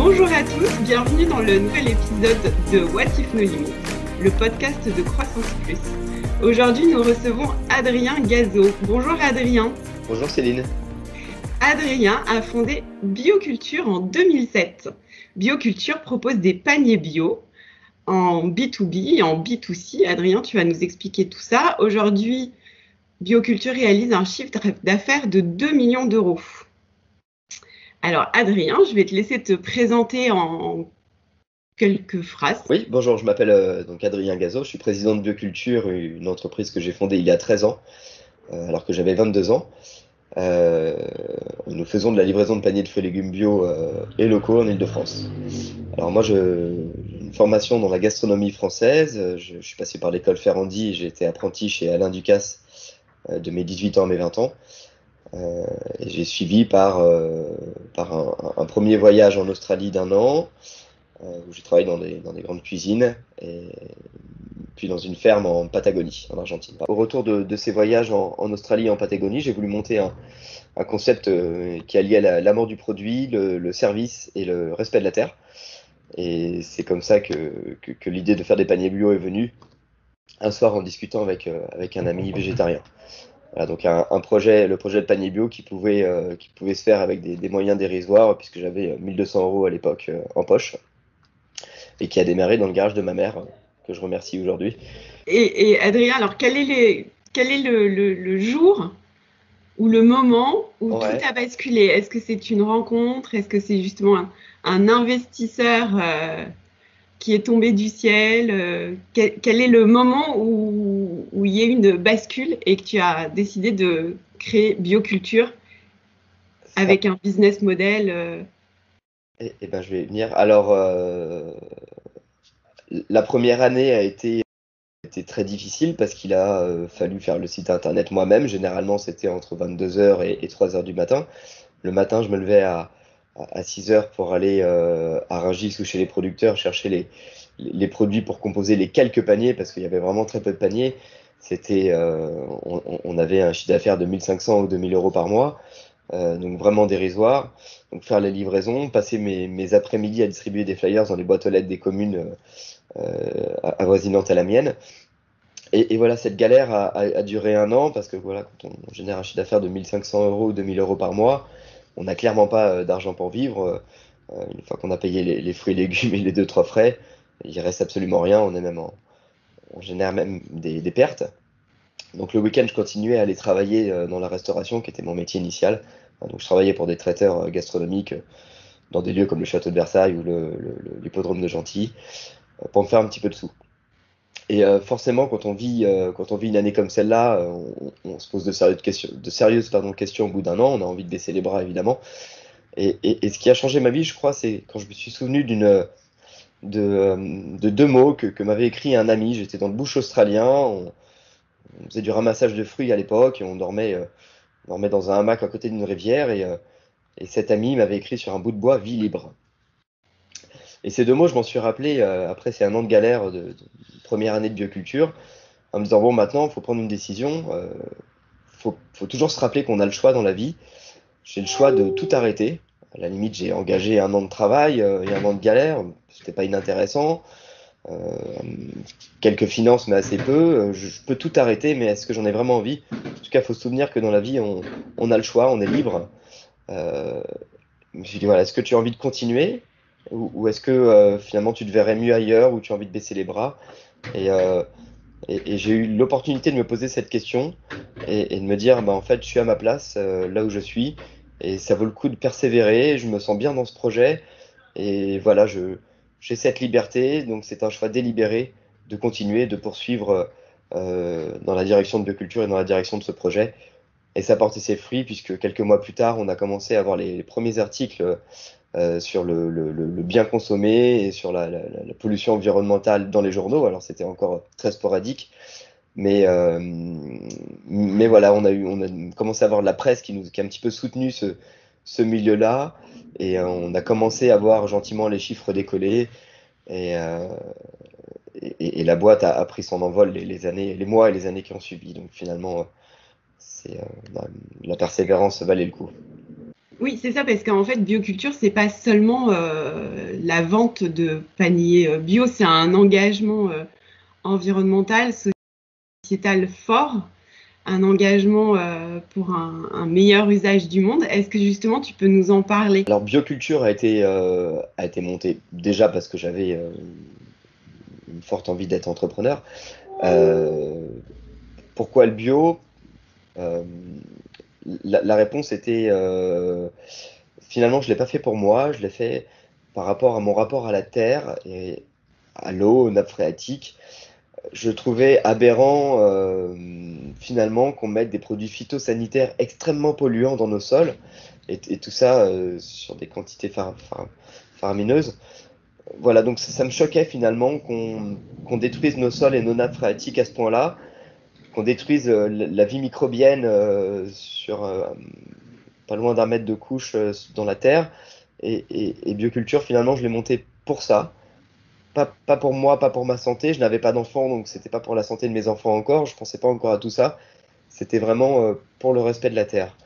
Bonjour à tous, bienvenue dans le nouvel épisode de What If No Limits, le podcast de Croissance Plus. Aujourd'hui, nous recevons Adrien Gazeau. Bonjour Adrien. Bonjour Céline. Adrien a fondé Bioculture en 2007. Bioculture propose des paniers bio en B2B et en B2C. Adrien, tu vas nous expliquer tout ça. Aujourd'hui, Bioculture réalise un chiffre d'affaires de 2 millions d'euros. Alors Adrien, je vais te laisser te présenter en quelques phrases. Oui, bonjour, je m'appelle donc Adrien Gazeau, je suis président de Bioculture, une entreprise que j'ai fondée il y a 13 ans, alors que j'avais 22 ans. Nous faisons de la livraison de paniers de fruits et légumes bio et locaux en Île-de-France. Alors moi, j'ai une formation dans la gastronomie française, je suis passé par l'école Ferrandi et j'ai été apprenti chez Alain Ducasse de mes 18 ans à mes 20 ans. Et j'ai suivi par un premier voyage en Australie d'1 an, où j'ai travaillé dans des grandes cuisines, et puis dans une ferme en Patagonie, en Argentine. Au retour de ces voyages en Australie et en Patagonie, j'ai voulu monter un concept qui alliait l'amour du produit, le service et le respect de la terre. Et c'est comme ça que l'idée de faire des paniers bio est venue, un soir en discutant avec un ami végétarien. Voilà, donc le projet de panier bio qui pouvait se faire avec des moyens dérisoires, puisque j'avais 1 200 € à l'époque en poche, et qui a démarré dans le garage de ma mère, que je remercie aujourd'hui. Et Adrien, alors quel est le jour ou le moment où tout a basculé? Est-ce que c'est une rencontre? Est-ce que c'est justement un investisseur qui est tombé du ciel? Quel est le moment où il y a eu une bascule et que tu as décidé de créer Bioculture avec un business model Eh ben, je vais y venir. Alors, la première année a été très difficile parce qu'il a fallu faire le site internet moi-même. Généralement, c'était entre 22h et 3h du matin. Le matin, je me levais à 6h pour aller à Rungis ou chez les producteurs chercher les produits pour composer les quelques paniers, parce qu'il y avait vraiment très peu de paniers. On avait un chiffre d'affaires de 1 500 ou 2 000 € par mois, donc vraiment dérisoire. Donc faire les livraisons, passer mes après-midi à distribuer des flyers dans les boîtes aux lettres des communes avoisinantes à la mienne. Et voilà, cette galère a duré 1 an, parce que voilà, quand on génère un chiffre d'affaires de 1 500 € ou 2 000 € par mois, on n'a clairement pas d'argent pour vivre. Une fois qu'on a payé les fruits et légumes et les 2-3 frais, il reste absolument rien. On génère même des pertes. Donc le week-end, je continuais à aller travailler dans la restauration, qui était mon métier initial. Donc je travaillais pour des traiteurs gastronomiques dans des lieux comme le château de Versailles ou l'hippodrome de Gentilly, pour me faire un petit peu de sous. Et forcément, quand on vit une année comme celle-là, on se pose de sérieuses questions au bout d'1 an. On a envie de baisser les bras, évidemment. Et ce qui a changé ma vie, je crois, c'est quand je me suis souvenu de 2 mots que m'avait écrit un ami. J'étais dans le bush australien, on faisait du ramassage de fruits à l'époque, et on dormait dans un hamac à côté d'une rivière, et cet ami m'avait écrit sur un bout de bois « Vie libre ». Et ces 2 mots, je m'en suis rappelé après ces 1 an de galère de première année de bioculture, en me disant, bon, maintenant, il faut prendre une décision. Faut toujours se rappeler qu'on a le choix dans la vie. J'ai le choix de tout arrêter. À la limite, j'ai engagé 1 an de travail et 1 an de galère. C'était pas inintéressant. Quelques finances, mais assez peu. Je peux tout arrêter, mais est-ce que j'en ai vraiment envie? En tout cas, il faut se souvenir que dans la vie, on a le choix, on est libre. Je me suis dit, voilà, est-ce que tu as envie de continuer, ou est-ce que finalement tu te verrais mieux ailleurs, ou tu as envie de baisser les bras? Et j'ai eu l'opportunité de me poser cette question et de me dire, bah, en fait, je suis à ma place là où je suis, et ça vaut le coup de persévérer. Je me sens bien dans ce projet, et voilà, j'ai cette liberté, donc c'est un choix délibéré de continuer, de poursuivre dans la direction de Bioculture et dans la direction de ce projet. Et ça a porté ses fruits, puisque quelques mois plus tard, on a commencé à avoir les premiers articles sur le bien consommé et sur la pollution environnementale dans les journaux. Alors c'était encore très sporadique, mais voilà, on a commencé à avoir de la presse qui a un petit peu soutenu ce milieu-là, et on a commencé à voir gentiment les chiffres décoller, et la boîte a pris son envol les mois et les années qui ont suivi. Donc finalement, la persévérance valait le coup. Oui, c'est ça, parce qu'en fait, bioculture, c'est pas seulement la vente de paniers bio, c'est un engagement environnemental, sociétal fort, un engagement pour un meilleur usage du monde. Est-ce que justement, tu peux nous en parler? Alors, bioculture a été montée déjà parce que j'avais une forte envie d'être entrepreneur. Euh, Pourquoi le bio? Euh, la réponse était finalement, je ne l'ai pas fait pour moi, je l'ai fait par rapport à mon rapport à la terre et à l'eau, aux nappes phréatiques. Je trouvais aberrant finalement qu'on mette des produits phytosanitaires extrêmement polluants dans nos sols et tout ça sur des quantités faramineuses. Voilà, donc ça me choquait finalement qu'on détruise nos sols et nos nappes phréatiques à ce point-là, qu'on détruise la vie microbienne sur pas loin d'un mètre de couche dans la terre. Et bioculture, finalement, je l'ai monté pour ça. Pas pour moi, pas pour ma santé. Je n'avais pas d'enfants, donc c'était pas pour la santé de mes enfants encore. Je pensais pas encore à tout ça. C'était vraiment pour le respect de la terre.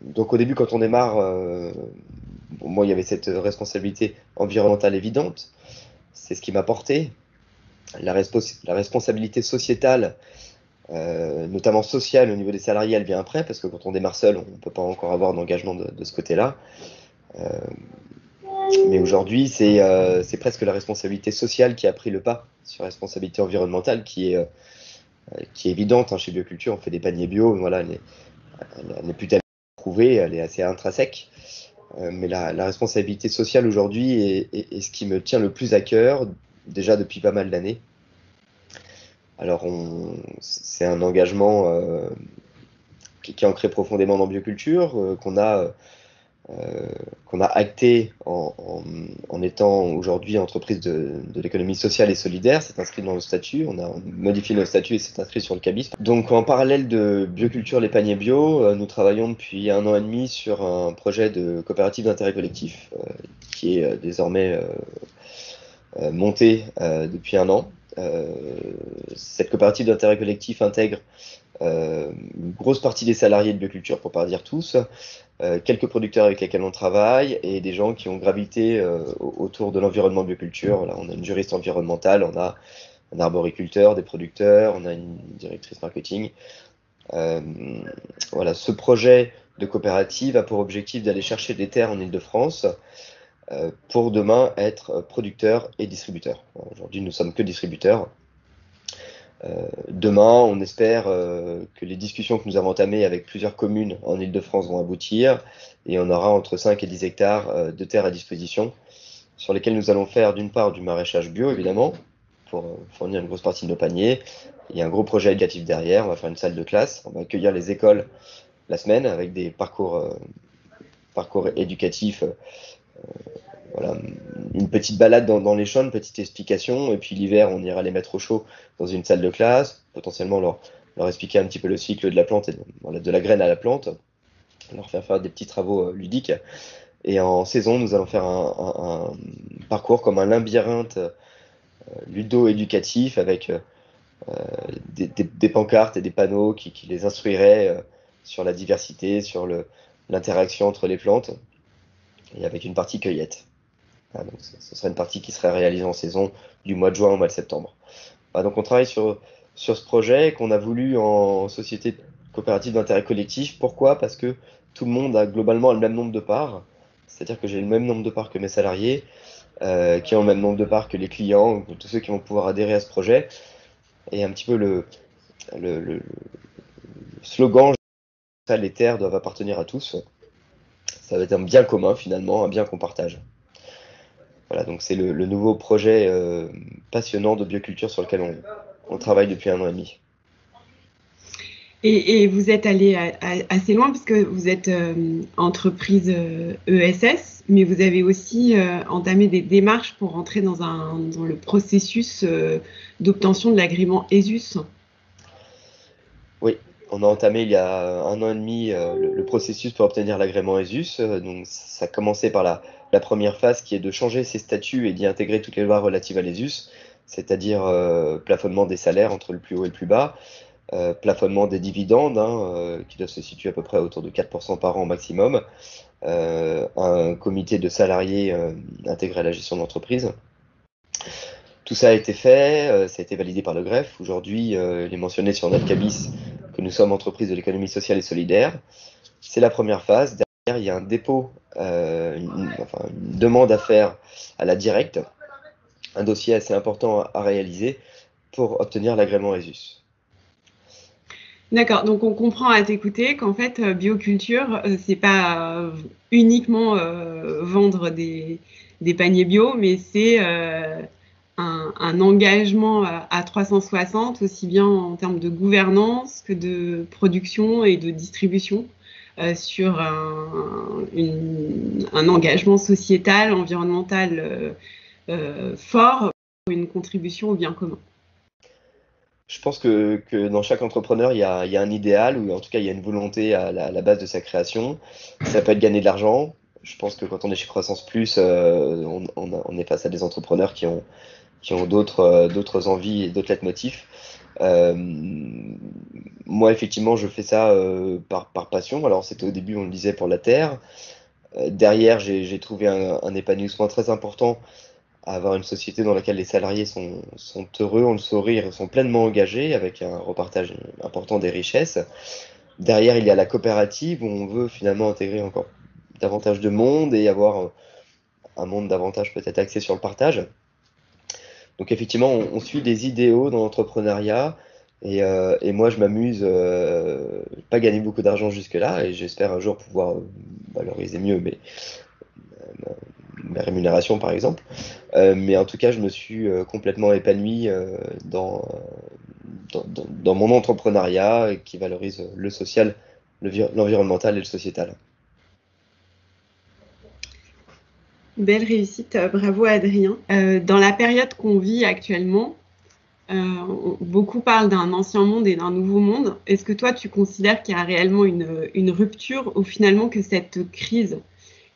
Donc au début, quand on démarre, bon, moi, il y avait cette responsabilité environnementale évidente. C'est ce qui m'a porté. La responsabilité sociétale, notamment sociale au niveau des salariés, elle vient après, parce que quand on démarre seul, on ne peut pas encore avoir d'engagement de ce côté-là. Mais aujourd'hui, c'est presque la responsabilité sociale qui a pris le pas sur la responsabilité environnementale qui est évidente. Hein, chez Bioculture, on fait des paniers bio, voilà, elle n'est plus tellement prouvée, elle est assez intrinsèque. Mais la responsabilité sociale aujourd'hui est ce qui me tient le plus à cœur, déjà depuis pas mal d'années. Alors, c'est un engagement qui est ancré profondément dans Bioculture, qu'on a acté en étant aujourd'hui entreprise de l'économie sociale et solidaire. C'est inscrit dans le statut. On a modifié nos statuts et c'est inscrit sur le cabis. Donc en parallèle de Bioculture, les paniers bio, nous travaillons depuis 1 an et demi sur un projet de coopérative d'intérêt collectif qui est désormais monté depuis 1 an. Cette coopérative d'intérêt collectif intègre une grosse partie des salariés de Bioculture, pour pas dire tous, quelques producteurs avec lesquels on travaille et des gens qui ont gravité autour de l'environnement Bioculture. Là, on a une juriste environnementale, on a un arboriculteur, des producteurs, on a une directrice marketing. Voilà, ce projet de coopérative a pour objectif d'aller chercher des terres en Île-de-France pour demain être producteurs et distributeurs. Aujourd'hui, nous sommes que distributeurs. Demain, on espère que les discussions que nous avons entamées avec plusieurs communes en Île-de-France vont aboutir et on aura entre 5 et 10 hectares de terres à disposition sur lesquelles nous allons faire d'une part du maraîchage bio évidemment pour fournir une grosse partie de nos paniers. Il y a un gros projet éducatif derrière, on va faire une salle de classe, on va accueillir les écoles la semaine avec des parcours éducatifs. Voilà, une petite balade dans les champs, une petite explication, et puis l'hiver, on ira les mettre au chaud dans une salle de classe, potentiellement leur expliquer un petit peu le cycle de la plante, et voilà, de la graine à la plante, leur faire des petits travaux ludiques. Et en saison, nous allons faire un parcours comme un labyrinthe ludo-éducatif avec des pancartes et des panneaux qui les instruiraient sur la diversité, sur l'interaction entre les plantes, et avec une partie cueillette. Ah, donc ce serait une partie qui serait réalisée en saison du mois de juin au mois de septembre. Ah, donc on travaille sur ce projet qu'on a voulu en société coopérative d'intérêt collectif. Pourquoi? Parce que tout le monde a globalement le même nombre de parts. C'est-à-dire que j'ai le même nombre de parts que mes salariés, qui ont le même nombre de parts que les clients, tous ceux qui vont pouvoir adhérer à ce projet. Et un petit peu le slogan, les terres doivent appartenir à tous. Ça va être un bien commun finalement, un bien qu'on partage. Voilà, donc c'est le nouveau projet passionnant de bioculture sur lequel on travaille depuis 1 an et demi. Et vous êtes allé assez loin parce que vous êtes entreprise ESS, mais vous avez aussi entamé des démarches pour rentrer dans le processus d'obtention de l'agrément ESUS. Oui, on a entamé il y a 1 an et demi le processus pour obtenir l'agrément ESUS. Donc ça a commencé par la première phase qui est de changer ses statuts et d'y intégrer toutes les lois relatives à l'ESUS, c'est-à-dire plafonnement des salaires entre le plus haut et le plus bas. plafonnement des dividendes, qui doivent se situer à peu près autour de 4% par an maximum, un comité de salariés intégré à la gestion d'entreprise. Tout ça a été fait, ça a été validé par le greffe. Aujourd'hui, il est mentionné sur notre cabis que nous sommes entreprise de l'économie sociale et solidaire. C'est la première phase. Derrière, il y a un dépôt, une demande à faire à la directe, un dossier assez important à réaliser pour obtenir l'agrément ESUS. D'accord, donc on comprend à t'écouter qu'en fait, bioculture, c'est pas uniquement vendre des paniers bio, mais c'est un engagement à 360, aussi bien en termes de gouvernance que de production et de distribution, sur un engagement sociétal, environnemental fort, pour une contribution au bien commun. Je pense que dans chaque entrepreneur, il y a un idéal, ou en tout cas, il y a une volonté à la base de sa création. Ça peut être gagner de l'argent. Je pense que quand on est chez Croissance Plus, on est face à des entrepreneurs qui ont d'autres envies et d'autres leitmotifs. Moi, effectivement, je fais ça par passion. Alors, c'était au début, on le disait, pour la terre. Derrière, j'ai trouvé un épanouissement très important à avoir une société dans laquelle les salariés sont heureux, ont le sourire, sont pleinement engagés, avec un repartage important des richesses. Derrière, il y a la coopérative où on veut finalement intégrer encore davantage de monde et avoir un monde davantage peut-être axé sur le partage. Donc effectivement, on suit des idéaux dans l'entrepreneuriat et moi je m'amuse, pas gagner beaucoup d'argent jusque-là et j'espère un jour pouvoir valoriser mieux mes rémunérations par exemple. Mais en tout cas, je me suis complètement épanoui dans mon entrepreneuriat qui valorise le social, l'environnemental et le sociétal. Belle réussite, bravo Adrien. Dans la période qu'on vit actuellement, beaucoup parlent d'un ancien monde et d'un nouveau monde. Est-ce que toi, tu considères qu'il y a réellement une rupture ou finalement que cette crise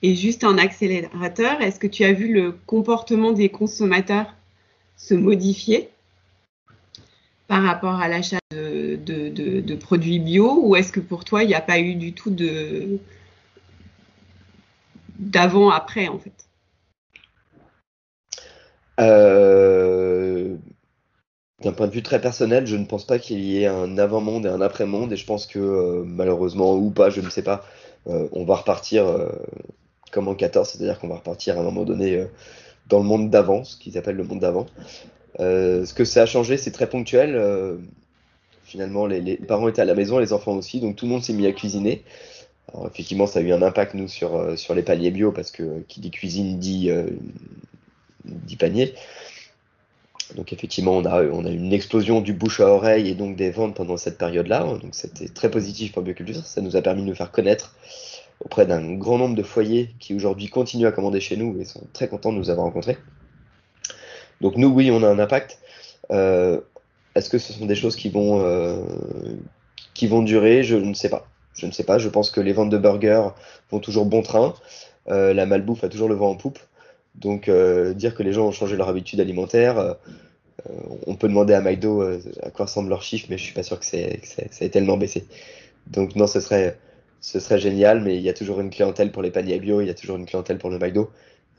est juste un accélérateur? Est-ce que tu as vu le comportement des consommateurs se modifier par rapport à l'achat de produits bio, ou est-ce que pour toi, il n'y a pas eu du tout d'avant-après en fait? D'un point de vue très personnel, je ne pense pas qu'il y ait un avant-monde et un après-monde, et je pense que malheureusement ou pas, je ne sais pas, on va repartir comme en 14, c'est-à-dire qu'on va repartir à un moment donné dans le monde d'avant, ce qu'ils appellent le monde d'avant. Ce que ça a changé, c'est très ponctuel. Finalement, les parents étaient à la maison, les enfants aussi, donc tout le monde s'est mis à cuisiner. Alors effectivement, ça a eu un impact, nous, sur les paniers bio, parce que qui dit cuisine dit panier. Donc effectivement, on a eu une explosion du bouche à oreille et donc des ventes pendant cette période-là. Donc c'était très positif pour Bioculture. Ça nous a permis de nous faire connaître auprès d'un grand nombre de foyers qui aujourd'hui continuent à commander chez nous et sont très contents de nous avoir rencontrés. Donc nous, oui, on a un impact. Est-ce que ce sont des choses qui vont durer? Je ne sais pas. Je ne sais pas. Je pense que les ventes de burgers vont toujours bon train. La malbouffe a toujours le vent en poupe. Donc dire que les gens ont changé leur habitude alimentaire, on peut demander à McDo à quoi ressemblent leurs chiffres, mais je suis pas sûr que ça ait tellement baissé. Donc non, ce serait génial, mais il y a toujours une clientèle pour les paniers bio, il y a toujours une clientèle pour le McDo,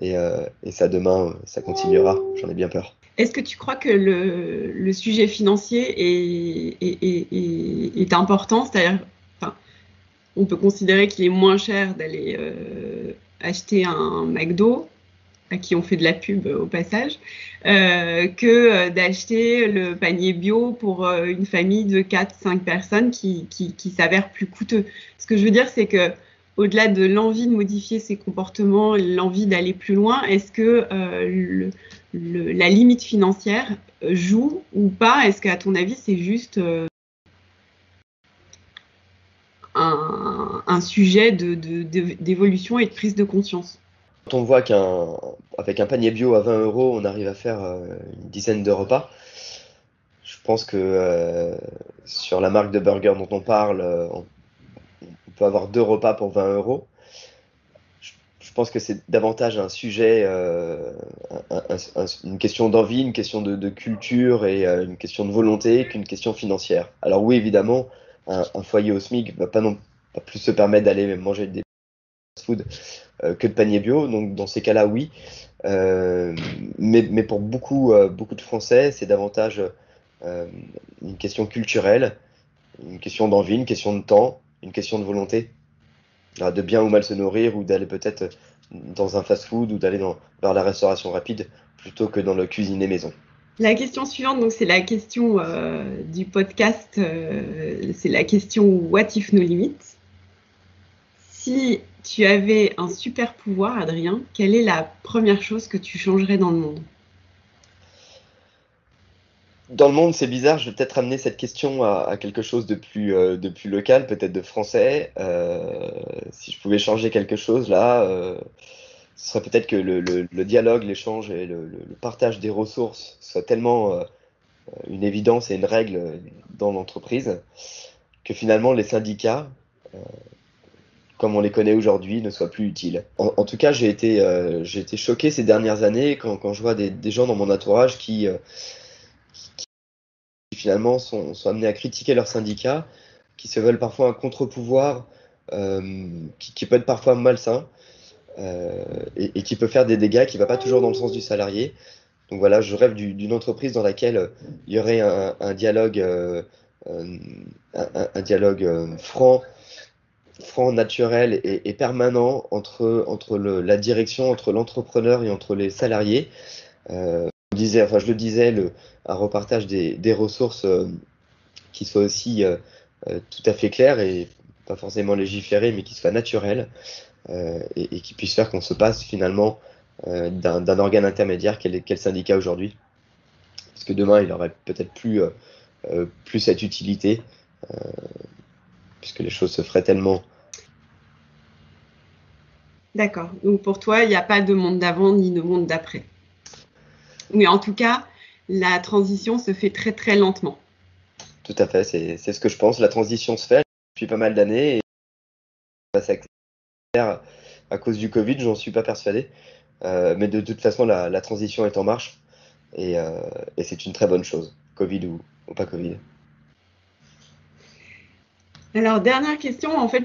et ça demain, ça continuera. J'en ai bien peur. Est-ce que tu crois que le sujet financier est important? C'est-à-dire, enfin, on peut considérer qu'il est moins cher d'aller acheter un McDo, à qui on fait de la pub au passage, que d'acheter le panier bio pour une famille de 4-5 personnes qui s'avère plus coûteux. Ce que je veux dire, c'est que au-delà de l'envie de modifier ses comportements, l'envie d'aller plus loin, est-ce que la limite financière joue ou pas? Est-ce qu'à ton avis, c'est juste un sujet d'évolution et de prise de conscience? Quand on voit qu'avec un panier bio à 20 euros, on arrive à faire une dizaine de repas, je pense que sur la marque de burger dont on parle, on peut avoir 2 repas pour 20 euros. Je pense que c'est davantage un sujet, une question d'envie, une question de culture et une question de volonté qu'une question financière. Alors oui, évidemment, un foyer au SMIC va pas plus se permettre d'aller manger des fast-food que de panier bio. Donc dans ces cas-là, oui. Mais pour beaucoup de Français, c'est davantage une question culturelle, une question d'envie, une question de temps, une question de volonté, de bien ou mal se nourrir, ou d'aller peut-être dans un fast-food, ou d'aller vers la restauration rapide, plutôt que dans le cuisiner maison. La question suivante, donc c'est la question du podcast, c'est la question What if no limit? Si tu avais un super pouvoir, Adrien, quelle est la première chose que tu changerais dans le monde? Dans le monde, c'est bizarre, je vais peut-être amener cette question à quelque chose de plus local, peut-être de français. Si je pouvais changer quelque chose là, ce serait peut-être que le dialogue, l'échange et le partage des ressources soit tellement une évidence et une règle dans l'entreprise que finalement les syndicats, comme on les connaît aujourd'hui, ne soient plus utiles. En tout cas, j'ai été choqué ces dernières années quand je vois des gens dans mon entourage qui finalement sont amenés à critiquer leurs syndicats, qui se veulent parfois un contre-pouvoir qui peut être parfois malsain et qui peut faire des dégâts qui ne va pas toujours dans le sens du salarié. Donc voilà, je rêve d'une entreprise dans laquelle il y aurait un dialogue, un dialogue franc, naturel et permanent entre la direction, entre l'entrepreneur et entre les salariés. Je le disais, un repartage des ressources qui soit aussi tout à fait clair et pas forcément légiféré, mais qui soit naturel et qui puisse faire qu'on se passe finalement d'un organe intermédiaire qu'est le syndicat aujourd'hui. Parce que demain, il aurait peut-être plus cette utilité, puisque les choses se feraient tellement. D'accord. Donc pour toi, il n'y a pas de monde d'avant ni de monde d'après. Mais en tout cas, la transition se fait très très lentement. Tout à fait, c'est ce que je pense. La transition se fait depuis pas mal d'années et à cause du Covid, j'en suis pas persuadé. Mais de toute façon, la transition est en marche et c'est une très bonne chose, Covid ou pas Covid. Alors, dernière question, en fait,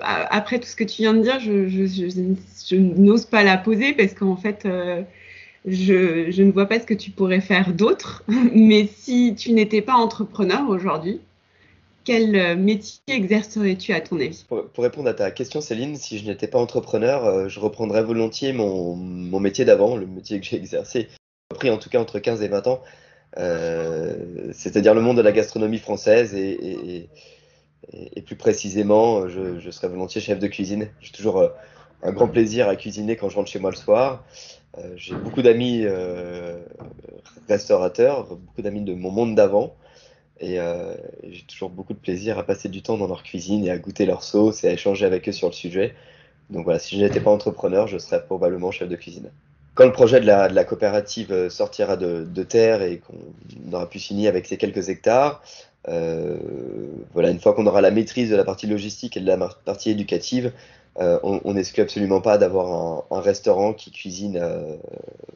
après tout ce que tu viens de dire, je n'ose pas la poser parce qu'en fait, je ne vois pas ce que tu pourrais faire d'autre. Mais si tu n'étais pas entrepreneur aujourd'hui, quel métier exercerais-tu à ton avis? Pour répondre à ta question, Céline, si je n'étais pas entrepreneur, je reprendrais volontiers mon métier d'avant, le métier que j'ai exercé, appris en tout cas entre 15 et 20 ans, c'est-à-dire le monde de la gastronomie française et plus précisément, je serais volontiers chef de cuisine. J'ai toujours un grand plaisir à cuisiner quand je rentre chez moi le soir. J'ai beaucoup d'amis restaurateurs, beaucoup d'amis de mon monde d'avant. Et j'ai toujours beaucoup de plaisir à passer du temps dans leur cuisine et à goûter leurs sauces et à échanger avec eux sur le sujet. Donc voilà, si je n'étais pas entrepreneur, je serais probablement chef de cuisine. Quand le projet de la coopérative sortira de terre et qu'on aura pu signer avec ces quelques hectares, voilà, une fois qu'on aura la maîtrise de la partie logistique et de la partie éducative, on n'exclut absolument pas d'avoir un restaurant qui cuisine,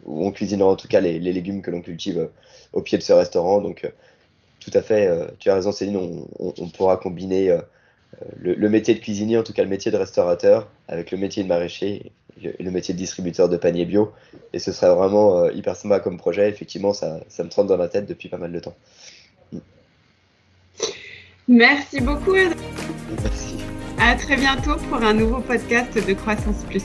où on cuisinera en tout cas les légumes que l'on cultive au pied de ce restaurant. Donc tout à fait, tu as raison Céline, on pourra combiner le métier de cuisinier, en tout cas le métier de restaurateur, avec le métier de maraîcher et le métier de distributeur de paniers bio. Et ce serait vraiment hyper sympa comme projet. Effectivement, ça me trotte dans la tête depuis pas mal de temps. Merci beaucoup, Adrien. Merci. À très bientôt pour un nouveau podcast de Croissance Plus.